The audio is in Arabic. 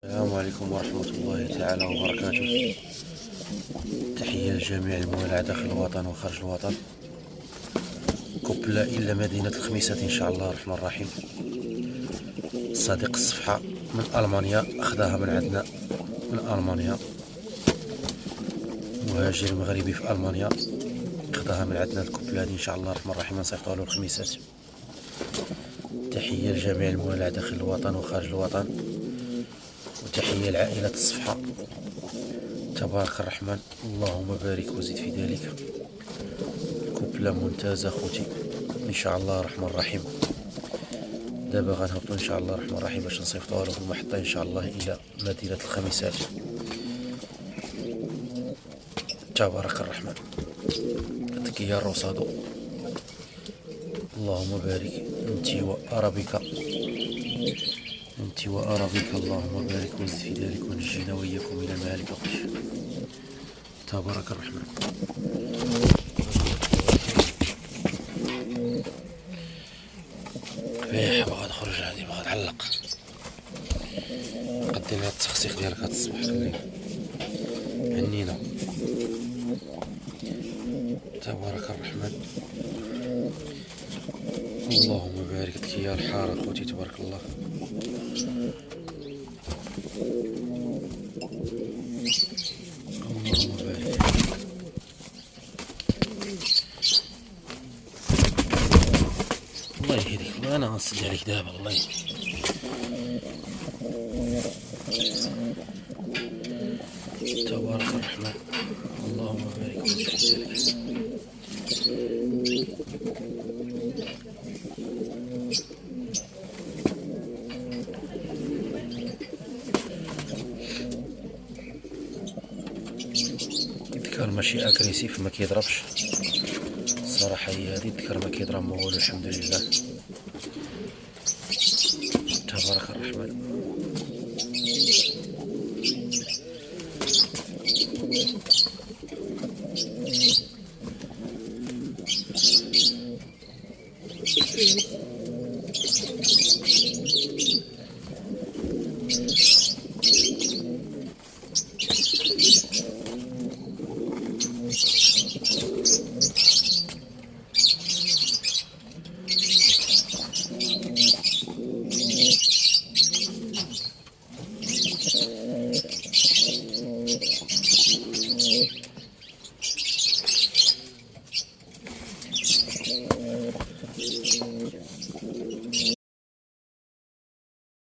السلام عليكم ورحمة الله تعالى وبركاته. تحية لجميع الموالعة داخل الوطن وخارج الوطن. كوبلا إلى مدينة الخميسات إن شاء الله الرحمن الرحيم. صديق الصفحة من ألمانيا أخذها من عندنا من ألمانيا. مهاجر مغربي في ألمانيا أخذها من عندنا الكوبلا هذه إن شاء الله الرحمن الرحيم نصيفطوها له الخميسات. تحية لجميع الموالعة داخل الوطن وخارج الوطن، وتحية لعائلة الصفحة. تبارك الرحمن، اللهم بارك وزد في ذلك. كوبلا ممتازة خوتي ان شاء الله الرحمن الرحيم. دابا غنهبطو ان شاء الله الرحمن الرحيم باش نصيفطوها له في المحطة ان شاء الله الى مدينة الخميسات. تبارك الرحمن، هذيك هي الروسادو. اللهم بارك انت وارابيكا، انت وارابيكا، اللهم بارك وزد في ذلك ونجينا واياكم الى المهالك اختي. تبارك الرحمن. قبيح باغا تخرج هادي، باغا تعلق. قدي لها التخسيق ديالك هاد الصباح خليه عنينا. تبارك الرحمن، اللهم بارك لك يا الحارة خوتي. تبارك الله. اللهم بارك. الله يهديك، انا غنسد عليك دابا. الله تبارك الرحمن، اللهم بارك وزد في ذلك. الذكر ماشي اكريسيف، ما كيضربش الصراحه. هي هذه الذكر ما كيضرب ما والو الحمد لله. تبارك الرحمن.